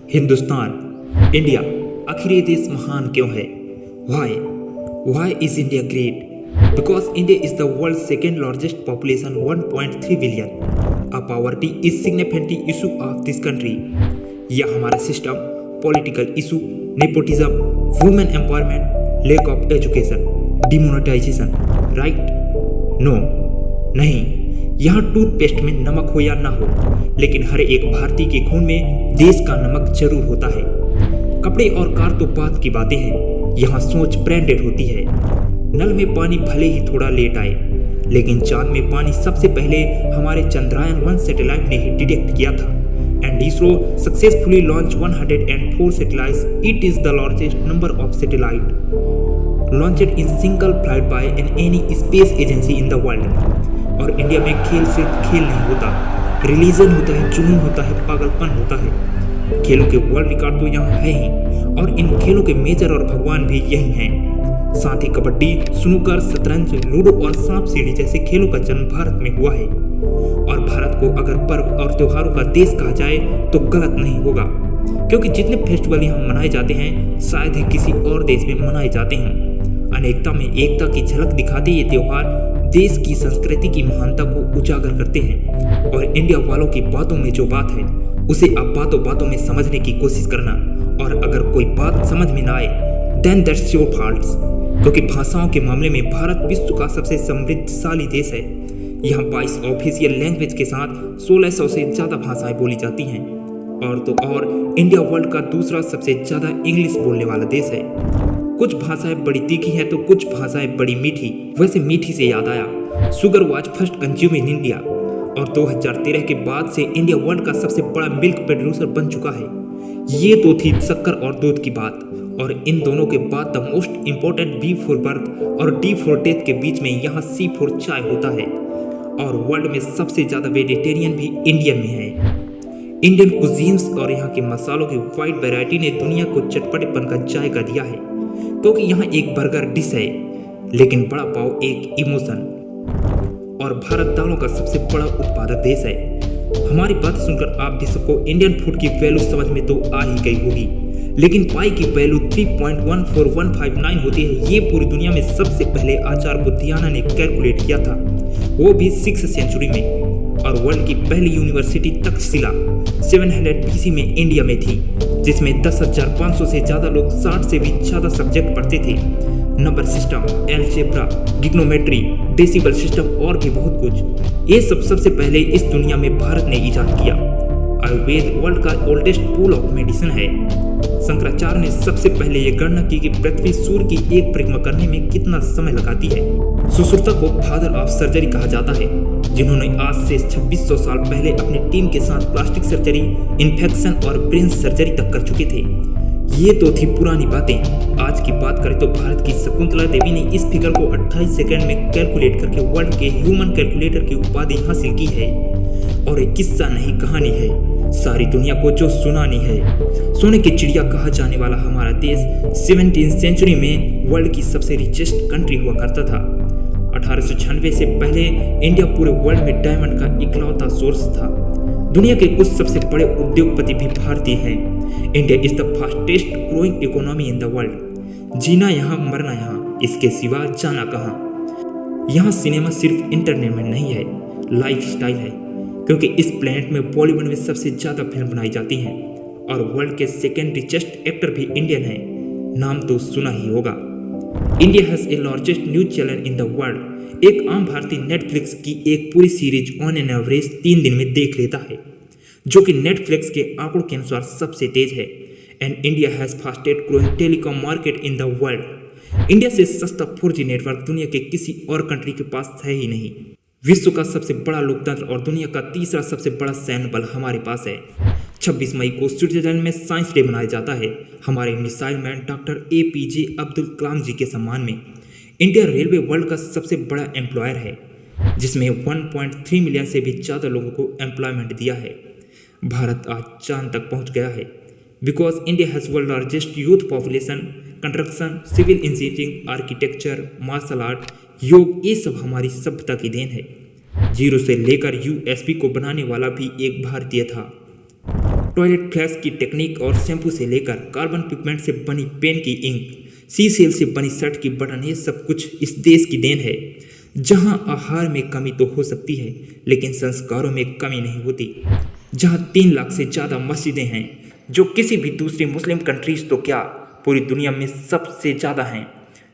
Hindustan, India, आखिर ये देश महान क्यों है? Why is India great? Because India is the world's second largest population, 1.3 billion. Poverty is significant issue of this country. यह हमारा system, political issue, nepotism, women empowerment, lack of education, demonetisation, right? No, नहीं। यहाँ toothpaste में नमक हो या ना हो, लेकिन हर एक भारतीय के खून में देश का नमक जरूर होता है। कपड़े और कार तो बात की बातें हैं, यहाँ सोच ब्रांडेड होती है। नल में पानी भले ही थोड़ा लेट आए, लेकिन चांद में पानी सबसे पहले हमारे चंद्रयान-1 सैटेलाइट ने ही डिटेक्ट किया था। And ISRO successfully launch 104 satellites. It is the largest number of satellite launched in single flight by any space agency in the world. और इंडिया में खेल सिर्फ खेल नहीं होता, रिलीजन होता है, जुनून होता है, पागलपन होता है। खेलों के वर्ल्ड रिकॉर्ड तो यहाँ है ही, और इन खेलों के मेजर और भगवान भी यही हैं। साथ ही कबड्डी, स्नूकर, शतरंज, लूडो और सांप सीढ़ी जैसे खेलों का जन्म भारत में हुआ है। और भारत को अगर पर्व और त्योहारों का देश कहा जाए तो गलत नहीं होगा, क्योंकि जितने फेस्टिवल यहाँ मनाए जाते हैं शायद ही किसी और देश में मनाए जाते हैं। अनेकता में एकता की झलक दिखाते ये त्योहार देश की संस्कृति की महानता को उजागर करते हैं। और इंडिया वालों की बातों में जो बात है उसे आप बातों बातों में समझने की कोशिश करना, और अगर कोई बात समझ में ना आए देन दैट्स योर फॉल्ट्स, क्योंकि भाषाओं के मामले में भारत विश्व का सबसे समृद्धशाली देश है। यहाँ 22 ऑफिशियल लैंग्वेज के साथ 1600 से ज़्यादा भाषाएं बोली जाती हैं। और तो और इंडिया वर्ल्ड का दूसरा सबसे ज़्यादा इंग्लिश बोलने वाला देश है। कुछ भाषाएं बड़ी तीखी हैं तो कुछ भाषाएं बड़ी मीठी। वैसे मीठी से याद आया, sugar was first consume in India, और 2013 के बाद से इंडिया वर्ल्ड का सबसे बड़ा मिल्क प्रोड्यूसर बन चुका है। ये तो थी शक्कर और दूध की बात, और इन दोनों के बाद the most important B for birth और डी फॉर डेथ के बीच में यहाँ सी फॉर चाय होता है। और वर्ल्ड में सबसे ज़्यादा वेजिटेरियन भी इंडिया में है। इंडियन कुजीन्स और यहाँ के मसालों की वाइड वैरायटी ने दुनिया को चटपटेपन का जायका दिया है, क्योंकि यहाँ एक बर्गर डिश है लेकिन बड़ा पाव एक इमोशन। और भारत दालों का सबसे बड़ा उत्पादक देश है। हमारी बात सुनकर आप भी सबको इंडियन फूड की वैल्यू समझ में तो आ ही गई होगी, लेकिन पाई की वैल्यू 3.14159 होती है। ये पूरी दुनिया में सबसे पहले आचार्य बुद्धियाना ने कैलकुलेट किया था, वो भी 6th सेंचुरी में। और वर्ल्ड की पहली यूनिवर्सिटी तक्षशिला 700 BC में इंडिया में थी, जिसमें 10,500 से ज़्यादा लोग 60 से भी ज़्यादा सब्जेक्ट पढ़ते थे। Number system, algebra, trigonometry, decibel system और भी बहुत कुछ। ये सब सबसे पहले इस दुनिया में भारत ने इजाद किया। आयुर्वेद वर्ल्ड का ओल्डेस्ट पूल ऑफ मेडिसिन है। शंकराचार्य ने सबसे पहले ये गणना की कि पृथ्वी सूर्य की एक परिक्रमा करने में कितना समय लगाती है। सुश्रुता को फादर ऑफ सर्जरी कहा जाता है, जिन्होंने आज से 2600 साल पहले अपनी टीम के साथ प्लास्टिक सर्जरी, इन्फेक्शन और ब्रेन सर्जरी तक कर चुके थे। ये तो थी पुरानी बातें। आज की बात करें तो भारत की शकुंतला देवी ने इस फिगर को 28 सेकंड में कैलकुलेट करके वर्ल्ड के ह्यूमन कैलकुलेटर की उपाधि हासिल की है। और एक किस्सा नहीं कहानी है, सारी दुनिया को जो सुनानी है। सोने की चिड़िया कहा जाने वाला हमारा देश 17th सेंचुरी में वर्ल्ड की सबसे रिचेस्ट कंट्री हुआ करता था। 1896 से पहले इंडिया पूरे वर्ल्ड में डायमंड का इकलौता सोर्स था। दुनिया के कुछ सबसे बड़े उद्योगपति भी भारतीय हैं। India is the fastest growing economy in the world. जीना यहाँ, मरना यहाँ, इसके सिवा जाना कहाँ। यहाँ सिनेमा सिर्फ इंटरटेनमेंट नहीं है, लाइफ स्टाइल है, क्योंकि इस प्लेनेट में बॉलीवुड में सबसे ज़्यादा फिल्म बनाई जाती हैं। और वर्ल्ड के सेकेंड रिचेस्ट एक्टर भी इंडियन है, नाम तो सुना ही होगा। India has a largest news channel in the world. एक आम भारतीय नेटफ्लिक्स की एक पूरी सीरीज ऑन एन एवरेज 3 दिन में देख लेता है, जो कि नेटफ्लिक्स के आंकड़ों के अनुसार सबसे तेज है। And India has fastest growing telecom market in the world. India से सस्ता 4G नेटवर्क दुनिया के किसी और कंट्री के पास है ही नहीं। विश्व का सबसे बड़ा लोकतंत्र और दुनिया का तीसरा सबसे बड़ा सैन्य बल हमारे पास है। 26 मई को स्विट्जरलैंड में साइंस डे मनाया जाता है, हमारे missile man doctor APJ Abdul Kalam ji के सम्मान में। इंडिया रेलवे वर्ल्ड का सबसे बड़ा एम्प्लॉयर है, जिसमें 1.3 मिलियन से भी ज़्यादा लोगों को एम्प्लॉयमेंट दिया है। भारत आज चांद तक पहुंच गया है, because India has world largest youth population. Construction, civil engineering, architecture, martial art, yoga, ये सब हमारी सभ्यता की देन है। जीरो से लेकर USB को बनाने वाला भी एक भारतीय था। टॉयलेट फ्लैश की टेक्निक और शैम्पू से लेकर कार्बन पिगमेंट से बनी पेन की इंक, सी सेल से बनी शर्ट की बटन, ये सब कुछ इस देश की देन है। जहां आहार में कमी तो हो सकती है लेकिन संस्कारों में कमी नहीं होती। जहां 3 लाख से ज़्यादा मस्जिदें हैं जो किसी भी दूसरी मुस्लिम कंट्रीज तो क्या पूरी दुनिया में सबसे ज़्यादा हैं।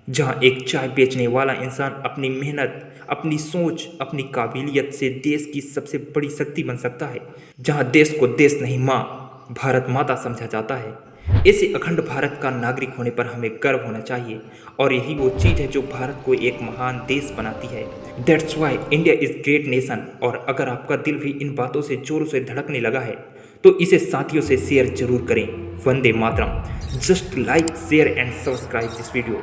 जहां एक चाय बेचने वाला इंसान अपनी मेहनत, अपनी सोच, अपनी काबिलियत से देश की सबसे बड़ी शक्ति बन सकता है। जहां देश को देश नहीं माँ भारत माता समझा जाता है। ऐसे अखंड भारत का नागरिक होने पर हमें गर्व होना चाहिए और यही वो चीज़ है जो भारत को एक महान देश बनाती है। That's why India is great nation. और अगर आपका दिल भी इन बातों से जोरों से धड़कने लगा है तो इसे साथियों से शेयर जरूर करें। Vande Mataram. Just like, share and subscribe this video.